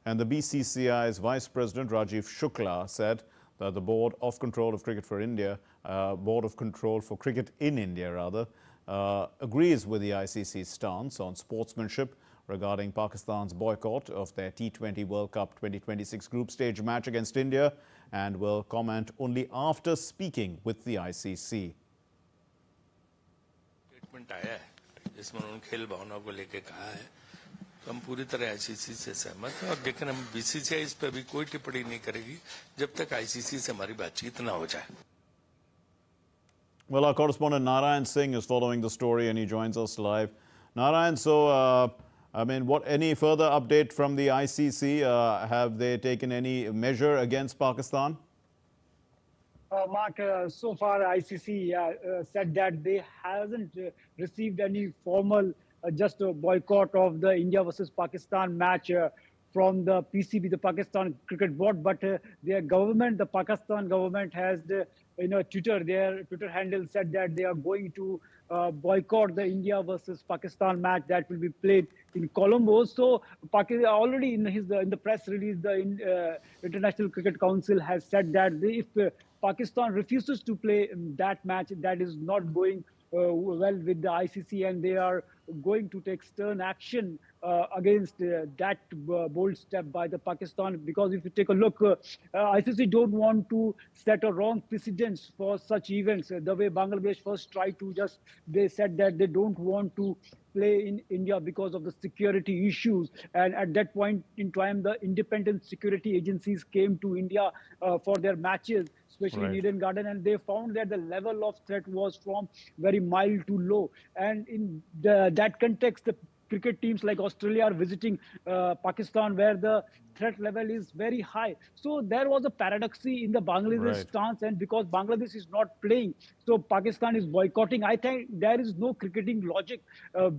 And the BCCI's Vice President Rajiv Shukla said that the Board of Control of Cricket for India, Board of Control for Cricket in India rather, agrees with the ICC's stance on sportsmanship regarding Pakistan's boycott of their T20 World Cup 2026 group stage match against India, and will comment only after speaking with the ICC. Statement आया है जिसमें उन्होंने खेल भावना को लेकर कहा है, तो हम पूरी तरह आईसीसी से सहमत हैं और लेकिन हम बीसीसीआई इस पर भी कोई टिप्पणी नहीं करेगी जब तक आईसीसी से हमारी बातचीत ना हो जाए. Well, our correspondent Narayan Singh is following the story and he joins us live. Narayan, so I mean, any further update from the ICC? Have they taken any measure against Pakistan? Mark, so far ICC said that they hasn't received any formal just a boycott of the India versus Pakistan match from the PCB, the Pakistan Cricket Board, but their government, the Pakistan government, has their Twitter handle said that they are going to boycott the India versus Pakistan match that will be played in Colombo. So already in the press release, the International Cricket Council has said that if Pakistan refuses to play that match, that is not going well with the ICC, and they are going to take stern action against that bold step by the Pakistan. Because if you take a look, ICC don't want to set a wrong precedence for such events. The way Bangladesh first tried to they said that they don't want to play in India because of the security issues. And at that point in time, the independent security agencies came to India for their matches, especially in Eden Garden, and they found that the level of threat was from very mild to low. And in that context, the cricket teams like Australia are visiting Pakistan, where the threat level is very high. So there was a paradoxy in the Bangladesh stance, and because Bangladesh is not playing, so Pakistan is boycotting. I think there is no cricketing logic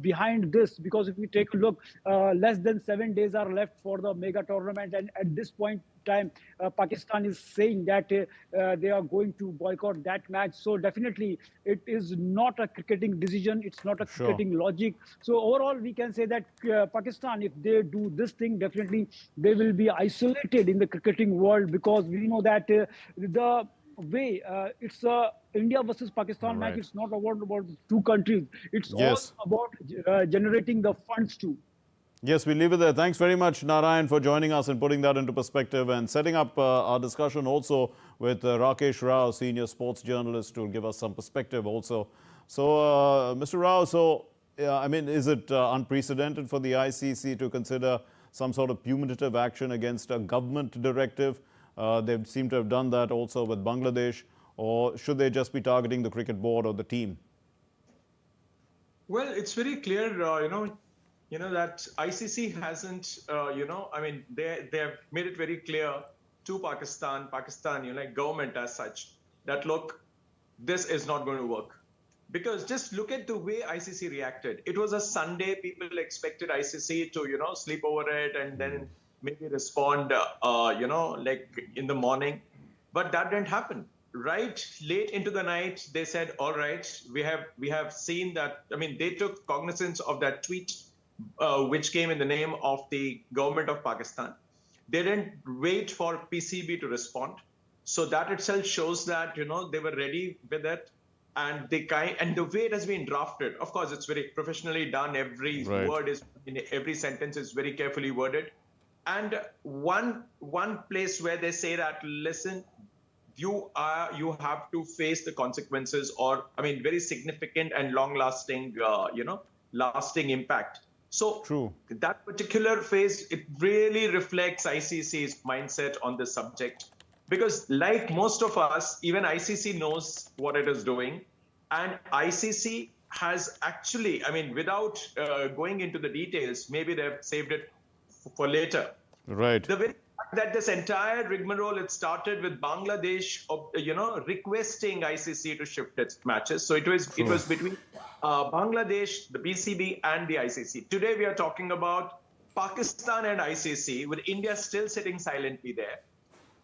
behind this, because if we take a look, less than 7 days are left for the mega tournament, and at this point in time, Pakistan is saying that they are going to boycott that match. So definitely it is not a cricketing decision, it's not a cricketing logic. So overall we can say that Pakistan, if they do this thing, definitely they will be isolated in the cricketing world, because we know that the way it's India versus Pakistan match, it's not about two countries, it's all about generating the funds too. Yes, we leave it there. Thanks very much, Narayan, for joining us and putting that into perspective and setting up our discussion also with Rakesh Rao, senior sports journalist, to give us some perspective also. So, Mr. Rao, I mean, is it unprecedented for the ICC to consider some sort of punitive action against a government directive? They seem to have done that also with Bangladesh. Or should they just be targeting the cricket board or the team? Well, it's very clear, that ICC hasn't, I mean, they have made it very clear to Pakistan, government as such, that look, this is not going to work. Because just look at the way ICC reacted. It was a Sunday, people expected ICC to, sleep over it and then maybe respond, like in the morning. But that didn't happen. Right late into the night, they said, all right, we have seen that. I mean, they took cognizance of that tweet, which came in the name of the government of Pakistan. They didn't wait for PCB to respond. So that itself shows that, they were ready with it. And the way it has been drafted, of course, it's very professionally done. Every word is, every sentence is very carefully worded. And one place where they say that, listen, you have to face the consequences, or, I mean, very significant and long-lasting, lasting impact. So that particular phase, it really reflects ICC's mindset on this subject. Because like most of us, even ICC knows what it is doing. And ICC has actually, I mean, without going into the details, maybe they've saved it for later. Right. The very fact that this entire rigmarole, it started with Bangladesh, requesting ICC to shift its matches. So it was between Bangladesh, the PCB, and the ICC. Today we are talking about Pakistan and ICC, with India still sitting silently there.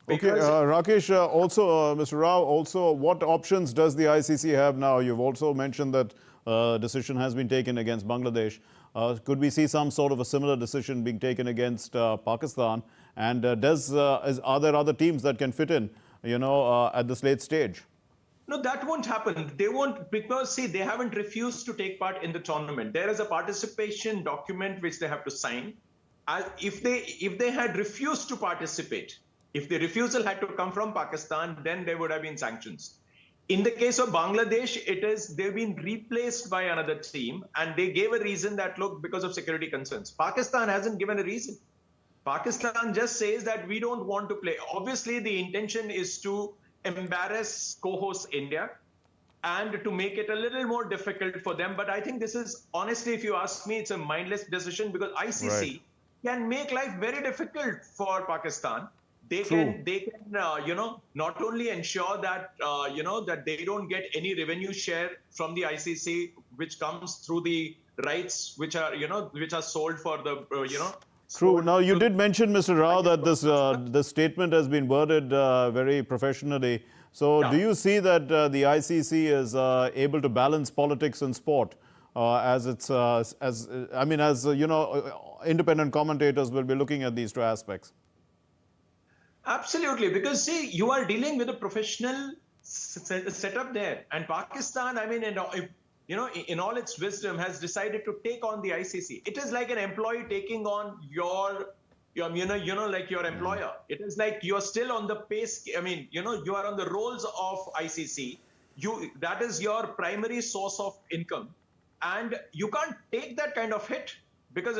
Okay, Rakesh, also, Mr. Rao, also, what options does the ICC have now? You've also mentioned that decision has been taken against Bangladesh. Could we see some sort of a similar decision being taken against Pakistan? And are there other teams that can fit in, at this late stage? No, that won't happen. They won't, because see, they haven't refused to take part in the tournament. There is a participation document which they have to sign. If they had refused to participate, if the refusal had to come from Pakistan, then there would have been sanctions. In the case of Bangladesh, they've been replaced by another team, and they gave a reason that, look, because of security concerns. Pakistan hasn't given a reason. Pakistan just says that we don't want to play. Obviously, the intention is to embarrass co-host India and to make it a little more difficult for them. But I think this is, honestly, if you ask me, it's a mindless decision, because ICC can make life very difficult for Pakistan. They can not only ensure that, that they don't get any revenue share from the ICC, which comes through the rights which are sold for the, True. Now, you did mention, Mr. Rao, that this statement has been worded very professionally. So do you see that the ICC is able to balance politics and sport independent commentators will be looking at these two aspects? Absolutely, because see, you are dealing with a professional setup there, and Pakistan, I mean, in all its wisdom, has decided to take on the ICC. It is like an employee taking on your employer. It is like you are still on the you are on the rolls of ICC. That is your primary source of income, and you can't take that kind of hit, because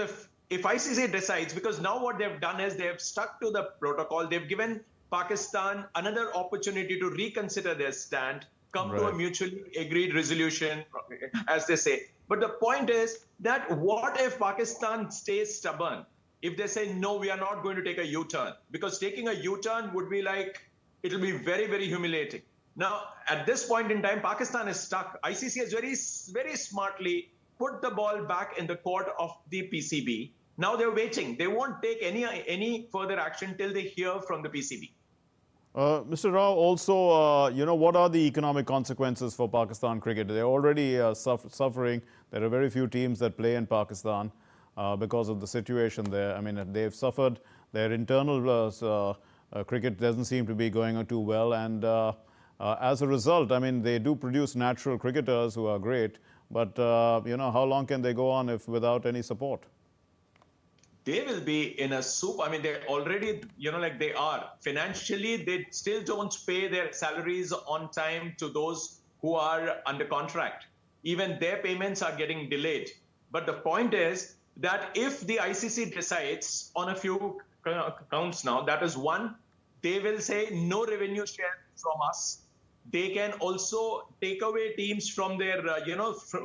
if ICC decides, because now what they've done is they have stuck to the protocol. They've given Pakistan another opportunity to reconsider their stand, come to a mutually agreed resolution, as they say. But the point is that what if Pakistan stays stubborn? If they say, no, we are not going to take a U-turn, because taking a U-turn would be like, it'll be very, very humiliating. Now, at this point in time, Pakistan is stuck. ICC has very, very smartly put the ball back in the court of the PCB. Now they're waiting. They won't take any further action till they hear from the PCB. Mr. Rao, also, what are the economic consequences for Pakistan cricket? They're already suffering. There are very few teams that play in Pakistan because of the situation there. I mean, they've suffered. Their internal cricket doesn't seem to be going too well. And as a result, I mean, they do produce natural cricketers who are great. But, how long can they go on without any support? They will be in a soup. I mean, they're already, they are. Financially, they still don't pay their salaries on time to those who are under contract. Even their payments are getting delayed. But the point is that if the ICC decides on a few counts now, that is one, they will say no revenue share from us. They can also take away teams from their,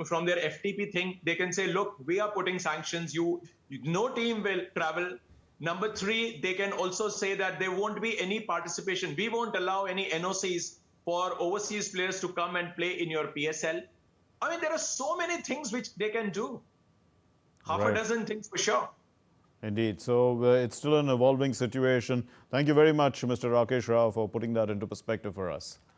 from their FTP thing. They can say, look, we are putting sanctions. No team will travel. Number three, they can also say that there won't be any participation. We won't allow any NOCs for overseas players to come and play in your PSL. I mean, there are so many things which they can do. Half a dozen things for sure. Indeed. So it's still an evolving situation. Thank you very much, Mr. Rakesh Rao, for putting that into perspective for us.